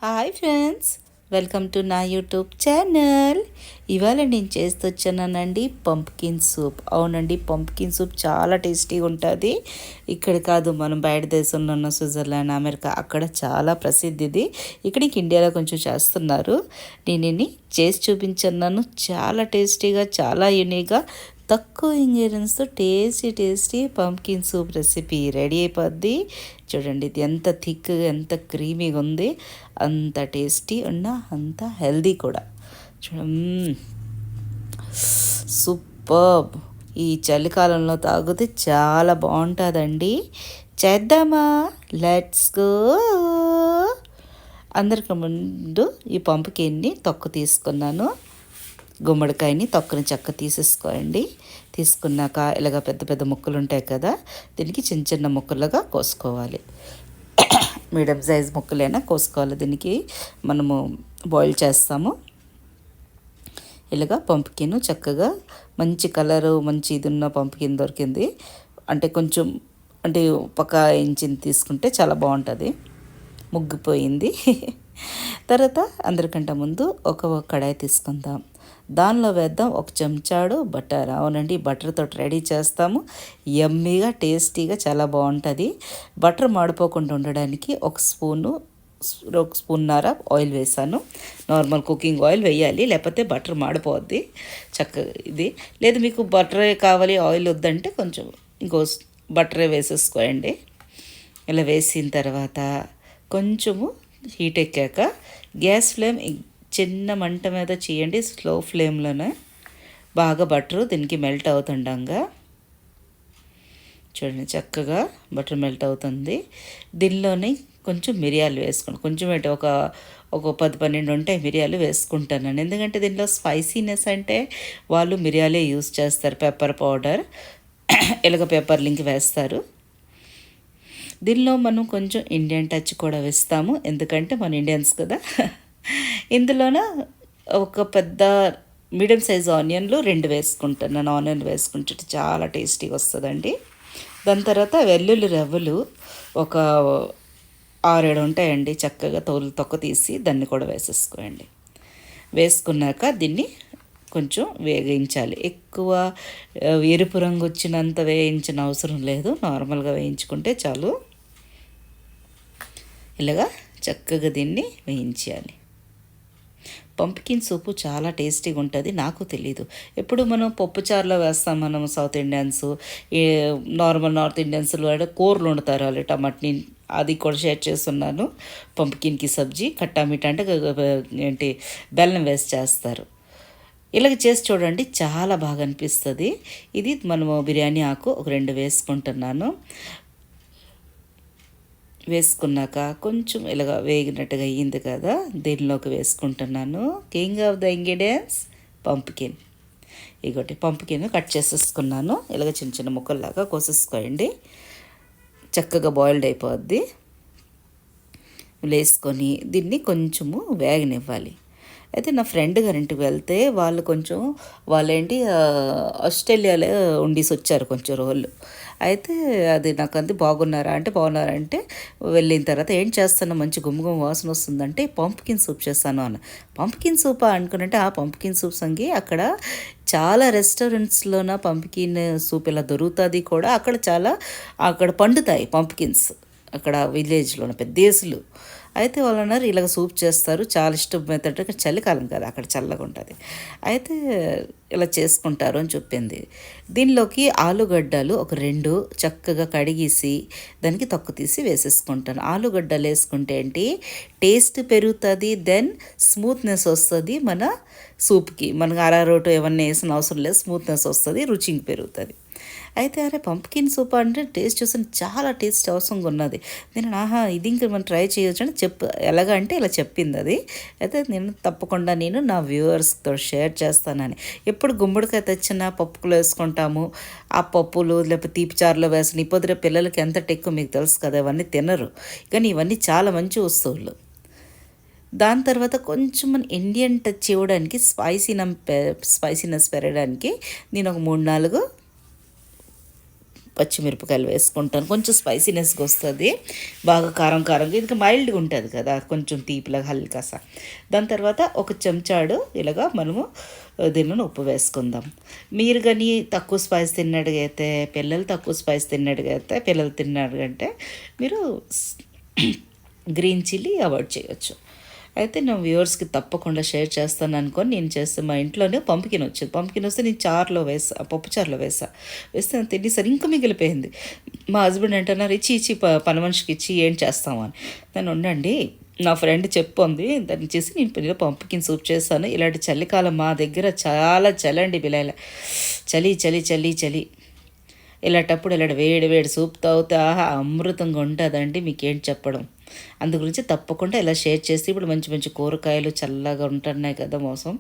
Hi friends, welcome to నా YouTube channel. ఇవాళ నేను చేస్తొచ్చానండి పంప్కిన్ సూప్. అవునండి, పంప్కిన్ సూప్ చాలా టేస్టీగా ఉంటుంది. ఇక్కడ కాదు, మనం బయట దేశంలో ఉన్న స్విట్జర్లాండ్, అమెరికా అక్కడ చాలా ప్రసిద్ధిది. ఇక్కడికి ఇండియాలో కొంచెం చేస్తున్నారు. నేను ఇన్ని చేసి చూపించాను. చాలా టేస్టీగా, చాలా యూనిక్గా, తక్కువ ఇంగ్రీడియంట్స్తో tasty pumpkin soup recipe ready అయిపోద్ది. చూడండి, ఇది ఎంత థిక్గా, ఎంత క్రీమీగా ఉంది. అంత టేస్టీ ఉన్న, అంత హెల్దీ కూడా. చూడండి, సూపర్బ్. ఈ చలికాలంలో తాగితే చాలా బాగుంటుందండి. చేద్దామా? Let's go. అందరికి ముందు ఈ పంపుకిన్ని తొక్కు తీసుకున్నాను. గుమ్మడికాయని తొక్కని చెక్క తీసేసుకోండి. తీసుకున్నాక ఇలాగ పెద్ద పెద్ద ముక్కలు ఉంటాయి కదా, దీనికి చిన్న చిన్న ముక్కలుగా కోసుకోవాలి. మీడియం సైజ్ ముక్కలైనా కోసుకోవాలి. దీనికి మనము బాయిల్ చేస్తాము. ఇలాగ పంపుకిన్ చక్కగా మంచి కలరు, మంచి ఇది ఉన్న పంపుకిన్ దొరికింది. అంటే కొంచెం పక్క ఇంచిని తీసుకుంటే చాలా బాగుంటుంది. ముగ్గిపోయింది. తర్వాత అందరికంటే ముందు ఒక కడాయి తీసుకుందాం. దానిలో వేద్దాం ఒక చెంచాడు బటర్. అవునండి, బటర్తో రెడీ చేస్తాము. యమ్మీగా, టేస్టీగా చాలా బాగుంటుంది. బటర్ మాడిపోకుండా ఉండడానికి ఒక స్పూన్నర ఆయిల్ వేసాను. నార్మల్ కుకింగ్ ఆయిల్ వేయాలి, లేకపోతే బటర్ మాడిపోద్ది. చక్కగా ఇది లేదు, మీకు బటరే కావాలి, ఆయిల్ వద్దంటే కొంచెం ఇంకో బటరే వేసేసుకోండి. ఇలా వేసిన తర్వాత కొంచెము హీట్ ఎక్కాక గ్యాస్ ఫ్లేమ్ చిన్న మంట మీద చేయండి, స్లో ఫ్లేమ్లోనే. బాగా బటరు దీనికి మెల్ట్ అవుతుండగా చూడండి, చక్కగా బటర్ మెల్ట్ అవుతుంది. దీనిలోని కొంచెం మిరియాలు వేసుకోండి. కొంచెం ఒక 10-12 ఉంటాయి మిరియాలు వేసుకుంటాను. ఎందుకంటే దీనిలో స్పైసీనెస్ అంటే వాళ్ళు మిరియాలే యూస్ చేస్తారు. పెప్పర్ పౌడర్, ఎలగ పెప్పర్ లింక్ వేస్తారు. దీనిలో మనం కొంచెం ఇండియన్ టచ్ కూడా వేస్తాము, ఎందుకంటే మన ఇండియన్స్ కదా. ఇందులోన ఒక పెద్ద మీడియం సైజ్ ఆనియన్లు 2 వేసుకుంటాను. ఆనియన్ వేసుకుంటే చాలా టేస్టీగా వస్తుందండి. దాని తర్వాత వెల్లుల్లి రవ్వలు ఒక 6-7 ఉంటాయండి. చక్కగా తొక్క తీసి దాన్ని కూడా వేసేసుకోండి. వేసుకున్నాక దీన్ని కొంచెం వేయించాలి. ఎక్కువ ఎరుపు రంగు వచ్చినంత వేయించిన అవసరం లేదు, నార్మల్గా వేయించుకుంటే చాలు. ఇలాగా చక్కగా దీన్ని వేయించాలి. పంప్కిన్ సూపు చాలా టేస్టీగా ఉంటుంది. నాకు తెలీదు, ఎప్పుడు మనం పప్పుచారులో వేస్తాం. మనం సౌత్ ఇండియన్స్, నార్త్ ఇండియన్స్ కూరలు వండుతారు వాళ్ళు టమాటని. అది కూడా షేర్ చేస్తున్నాను. పంప్కిన్కి సబ్జీ కట్టామిట అంటే బెల్లం వేసి చేస్తారు. ఇలాగ చేసి చూడండి, చాలా బాగా అనిపిస్తుంది. ఇది మనము బిర్యానీ ఆకు ఒక 2 వేసుకుంటున్నాను. వేసుకున్నాక కొంచెం ఇలాగ వేగినట్టుగా అయ్యింది కదా, దీనిలోకి వేసుకుంటున్నాను king of the ingredients pumpkin. ఇగోటి పంప్కిన్ కట్ చేసేసుకున్నాను. ఇలాగ చిన్న చిన్న ముక్కల్లాగా కోసేసుకోండి. చక్కగా బాయిల్డ్ అయిపోద్ది. వేసుకొని దీన్ని కొంచెము వేగనివ్వాలి. అయితే నా ఫ్రెండ్ గారింటికి వెళ్తే వాళ్ళేంటి ఆస్ట్రేలియాలో ఉండేసి వచ్చారు కొంచెం రోజులు. అయితే అది నాకు అంది బాగున్నారంటే వెళ్ళిన తర్వాత ఏం చేస్తాను, మంచి గుమ్మగుమ్మ వాసన వస్తుందంటే పంప్కిన్ సూప్ చేస్తాను అన్న. పంప్కిన్ సూపా అనుకున్నట్టే ఆ పంప్కిన్ సూప్ సంగి అక్కడ చాలా రెస్టారెంట్స్లోన పంప్కిన్ సూప్ ఇలా దొరుకుతుంది కూడా. అక్కడ పండుతాయి పంప్కిన్స్ అక్కడ విలేజ్లోన పెద్దేసులు. అయితే వాళ్ళు అన్నారు ఇలాగ సూప్ చేస్తారు, చాలా ఇష్టం. మెత్తట చలికాలం కదా, అక్కడ చల్లగా ఉంటుంది. అయితే ఇలా చేసుకుంటారు అని చెప్పింది. దీనిలోకి ఆలుగడ్డలు ఒక 2 చక్కగా కడిగేసి దానికి తొక్క తీసి వేసేసుకుంటాను. ఆలుగడ్డలు వేసుకుంటే ఏంటి టేస్ట్ పెరుగుతుంది, దెన్ స్మూత్నెస్ వస్తుంది. మన సూప్కి మనకు అరారోటు ఏమన్నా వేసిన అవసరం లేదు, స్మూత్నెస్ వస్తుంది, రుచి పెరుగుతుంది. అయితే అరే పంప్కిన్ సూప్ అంటే టేస్ట్ చూసాను, చాలా టేస్ట్ అవసరంగా ఉన్నది. నేను ఇది ఇంకా మనం ట్రై చేయొచ్చు అని ఎలాగంటే ఇలా చెప్పింది అది. అయితే నేను తప్పకుండా నా వ్యూవర్స్తో షేర్ చేస్తానని. ఎప్పుడు గుమ్మడికాయ తెచ్చినా పప్పులో వేసుకుంటాము. ఆ పప్పులు లేకపోతే తీపిచారులో వేసిన ఇప్పుడు పిల్లలకి ఎంత టెక్కు మీకు తెలుసు కదా, ఇవన్నీ తినరు. కానీ ఇవన్నీ చాలా మంచి వస్తువులు. దాని తర్వాత కొంచెం మన ఇండియన్ టచ్ ఇవ్వడానికి స్పైసీనెస్ పెరగడానికి నేను ఒక 3-4 పచ్చిమిరపకాయలు వేసుకుంటాను. కొంచెం స్పైసీనెస్గా వస్తుంది, బాగా కారం కారంగా, ఇంకా మైల్డ్గా ఉంటుంది కదా, కొంచెం తీపిలాగా హల్కాసా. దాని తర్వాత ఒక చెంచాడు ఇలాగా మనము దీనిలో ఉప్పు వేసుకుందాం. మీరు కానీ తక్కువ స్పైస్ తిన్నట్టుగైతే, పిల్లలు తక్కువ స్పైస్ తిన్నట్టుగైతే, పిల్లలు తిన్నట్టుగంటే మీరు గ్రీన్ చిల్లీ అవాయిడ్ చేయొచ్చు. అయితే నా వ్యూవర్స్కి తప్పకుండా షేర్ చేస్తాను అనుకొని నేను చేస్తే, మా ఇంట్లోనే పంపికిన్ వచ్చింది. పంపికిన్ వస్తే నేను చారులో వేసా, పప్పు చారులో వేస్తే నేను తినేసరి ఇంకా మిగిలిపోయింది. మా హస్బెండ్ అంటున్నారు, ఇచ్చి పని మనిషికి ఇచ్చి ఏం చేస్తామని. నేను ఉండండి, నా ఫ్రెండ్ చెప్పుంది దాన్ని చేసి నేను పిల్లలు పంపికిన్ సూప్ చేస్తాను. ఇలాంటి చలికాలం మా దగ్గర చాలా చలండి పిల్లల, చలి చలి చలి చలి. ఇలాంటప్పుడు ఇలాంటి వేడి వేడి సూప్ తాగితే ఆహా అమృతంగా ఉంటుందండి, మీకేంటి చెప్పడం. అందు గురించి తప్పకుండా ఇలా షేర్ చేసి, ఇప్పుడు మంచి మంచి కూరగాయలు చల్లగా ఉంటున్నాయి కదా, మోసం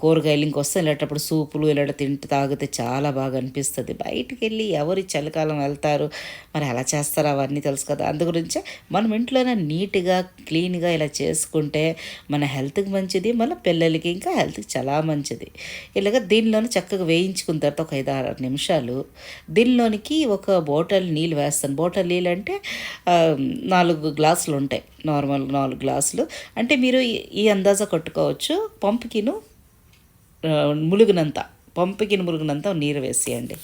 కూరగాయలు ఇంకొస్తే ఇలాంటప్పుడు సూపులు ఇలాంటి తాగితే చాలా బాగా అనిపిస్తుంది. బయటికి వెళ్ళి ఎవరు చలికాలం వెళ్తారు, మరి ఎలా చేస్తారు అవన్నీ తెలుసు కదా. అందు గురించే మనం ఇంట్లోనే నీట్గా క్లీన్గా ఇలా చేసుకుంటే మన హెల్త్కి మంచిది, మన పిల్లలకి ఇంకా హెల్త్కి చాలా మంచిది. ఇలాగ దీనిలోనే చక్కగా వేయించుకున్న తర్వాత ఒక 5-6 నిమిషాలు దీనిలోనికి ఒక బాటిల్ నీళ్ళు వేస్తాను. బాటిల్ నీళ్ళు అంటే 4 గ్లాసులు ఉంటాయి, నార్మల్ 4 గ్లాసులు అంటే మీరు ఈ అందాజా కొట్టుకోవచ్చు. పంపికిన ములుగునంత నీరు వేసేయండి.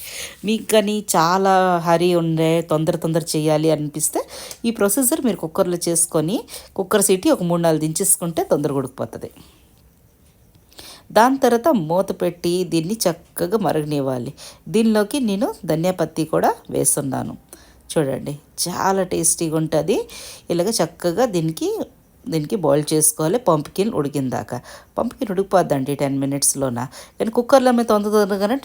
మీకు కానీ చాలా హరీ ఉండే తొందర చేయాలి అనిపిస్తే ఈ ప్రొసీజర్ మీరు కుక్కర్లో చేసుకొని, కుక్కర్ సీటీ ఒక 3-4 దించేసుకుంటే తొందరగా ఉడికిపోతుంది. దాని తర్వాత మూత పెట్టి దీన్ని చక్కగా మరగనివ్వాలి. దీనిలోకి నేను ధనియా పత్తి కూడా వేస్తున్నాను. చూడండి చాలా టేస్టీగా ఉంటుంది. ఇలాగ చక్కగా దీనికి బాయిల్ చేసుకోవాలి. పంపికిన్ ఉడికిందాక, పంపికిన్ ఉడికిపోద్దండి 10 మినిట్స్లోన. కానీ కుక్కర్లో మీద తొందరగానే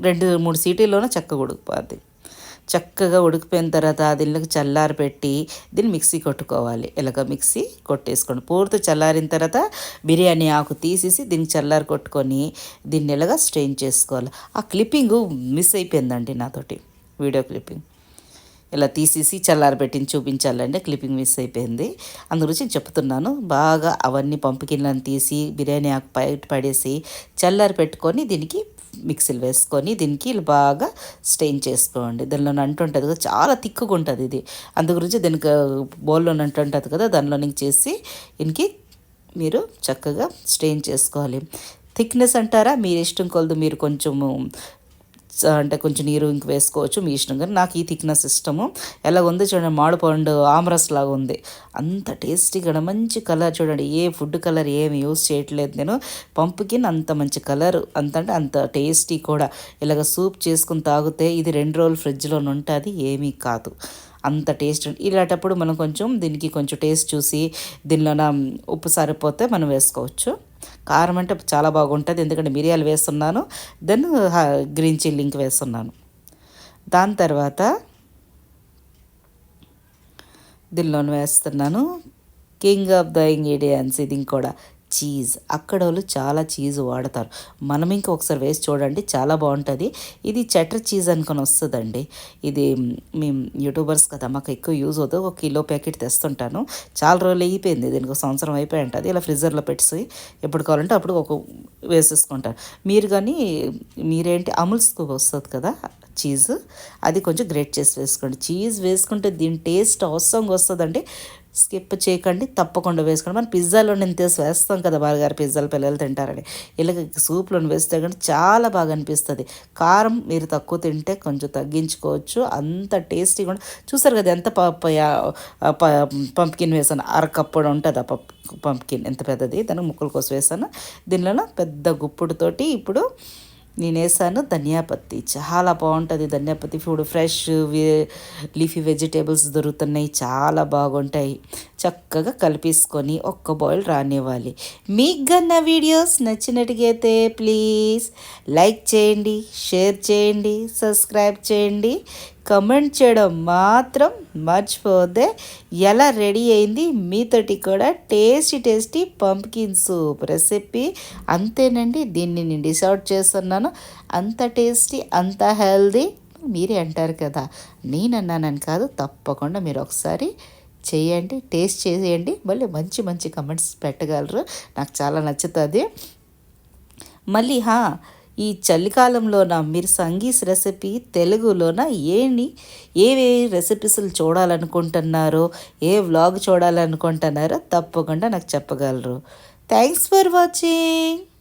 2-3 సీటీల్లోనే చక్కగా ఉడికిపోద్ది. చక్కగా ఉడికిపోయిన తర్వాత దీనిలోకి చల్లారి పెట్టి దీన్ని మిక్సీ కొట్టుకోవాలి. ఇలాగ మిక్సీ కొట్టేసుకోండి. పూర్తి చల్లారిన తర్వాత బిర్యానీ ఆకు తీసేసి దీనికి చల్లారి కొట్టుకొని దీన్ని ఇలాగ స్ట్రెయిన్ చేసుకోవాలి. ఆ క్లిప్పింగ్ మిస్ అయిపోయిందండి నాతోటి, వీడియో క్లిప్పింగ్ ఇలా తీసేసి చల్లారబెట్టింది చూపించాలంటే క్లిప్పింగ్ మిస్ అయిపోయింది. అందుగురించి చెప్తున్నాను. బాగా అవన్నీ పంపికిన్లను తీసి బిర్యానీ ఆకు బయట పడేసి చల్లారి పెట్టుకొని దీనికి మిక్సీలు వేసుకొని దీనికి బాగా స్టెయిన్ చేసుకోండి. దానిలో అంటు ఉంటుంది కదా, చాలా తిక్కుగా ఉంటుంది ఇది. అందుగురించి దీనికి బౌల్లో అంటు ఉంటుంది కదా, దానిలో చేసి దీనికి మీరు చక్కగా స్టెయిన్ చేసుకోవాలి. థిక్నెస్ అంటారా, మీరు ఇష్టం కొలదు, మీరు కొంచెము అంటే కొంచెం నీరు ఇంక వేసుకోవచ్చు మీ ఇష్టం. కానీ నాకు ఈ థిక్నెస్ ఇష్టము. ఎలా ఉంది చూడండి, మామిడిపండు ఆమ్రస్ లాగా ఉంది, అంత టేస్టీగా మంచి కలర్. చూడండి ఏ ఫుడ్ కలర్ ఏమి యూస్ చేయట్లేదు నేను. పంపుకిన్ అంత మంచి కలర్, అంత టేస్టీ కూడా. ఇలాగ సూప్ చేసుకుని తాగితే ఇది 2 రోజులు ఫ్రిడ్జ్లో ఉంటుంది, ఏమీ కాదు, అంత టేస్ట్. ఇలాంటప్పుడు మనం దీనికి కొంచెం టేస్ట్ చూసి దీనిలోన ఉప్పు సరిపోతే మనం వేసుకోవచ్చు. కారం అంటే చాలా బాగుంటుంది, ఎందుకంటే మిరియాలు వేస్తున్నాను, దెన్ గ్రీన్ చిల్లీ ఇంక వేస్తున్నాను. దాని తర్వాత దీనిలోనే వేస్తున్నాను కింగ్ ఆఫ్ ద ఇంగ్రీడియంట్స్, ఇది ఇంకోటి చీజ్. అక్కడ వాళ్ళు చాలా చీజ్ వాడతారు, మనం ఇంకా ఒకసారి వేసి చూడండి, చాలా బాగుంటుంది. ఇది చెటర్ చీజ్ అనుకొని వస్తుందండి. ఇది మేము యూట్యూబర్స్ కదా, మాకు ఎక్కువ యూజ్ అవుతుంది. 1 కిలో ప్యాకెట్ తెస్తుంటాను, చాలా రోజులు అయిపోయింది, దీనికి 1 సంవత్సరం అయిపోయి ఉంటుంది. ఇలా ఫ్రిడ్జర్లో పెట్టి ఎప్పుడు కావాలంటే అప్పుడు వేసేసుకుంటారు. మీరు కానీ మీరేంటి అమూల్ స్కూప్ వస్తుంది కదా చీజ్, అది కొంచెం గ్రేట్ చేసి వేసుకోండి. చీజ్ వేసుకుంటే దీని టేస్ట్ అవసరంగా వస్తుందండి, స్కిప్ చేయకండి, తప్పకుండా వేసుకోండి. మనం పిజ్జాలో నేను వేస్తాం కదా, బర్గర్ పిజ్జాలు పిల్లలు తింటారని, ఇలాగ సూప్లో వేస్తే కానీ చాలా బాగా అనిపిస్తుంది. కారం మీరు తక్కువ తింటే కొంచెం తగ్గించుకోవచ్చు, అంత టేస్టీగా చూసారు కదా ఎంత పంప్కిన్ వేసాను, అరకప్పుడు ఉంటుంది ఆ పంప్కిన్ ఎంత పెద్దది, దానికి ముక్కల కోసం వేసాను. దీనిలో పెద్ద గుప్పుడుతోటి ఇప్పుడు నేను వేసాను ధనియా పత్తి, చాలా బాగుంటుంది ధనియా పత్తి. ఇప్పుడు ఫ్రెష్ లీఫీ వెజిటేబుల్స్ దొరుకుతున్నాయి, చాలా బాగుంటాయి. చక్కగా కలిపేసుకొని ఒక్క బాయిల్ రానివ్వాలి. మీకు కన్నా వీడియోస్ నచ్చినట్టుగైతే ప్లీజ్ లైక్ చేయండి, షేర్ చేయండి, సబ్స్క్రైబ్ చేయండి, కమెంట్ చేయడం మాత్రం మర్చిపోతే. ఎలా రెడీ అయింది మీతోటి కూడా టేస్టీ పంప్కిన్ సూప్ రెసిపీ, అంతేనండి. దీన్ని నేను డిసైడ్ చేస్తున్నాను, అంత టేస్టీ అంత హెల్దీ. మీరే అంటారు కదా, నేనన్నానని కాదు, తప్పకుండా మీరు ఒకసారి చేయండి, టేస్ట్ చేయండి, మళ్ళీ మంచి కమెంట్స్ పెట్టగలరు, నాకు చాలా నచ్చుతుంది. మళ్ళీ ఈ చలికాలంలోన మీరు సంగీస్ రెసిపీ తెలుగులోన ఏ రెసిపీస్లు చూడాలనుకుంటున్నారో, ఏ వ్లాగ్ చూడాలనుకుంటున్నారో తప్పకుండా నాకు చెప్పగలరు. Thanks for watching.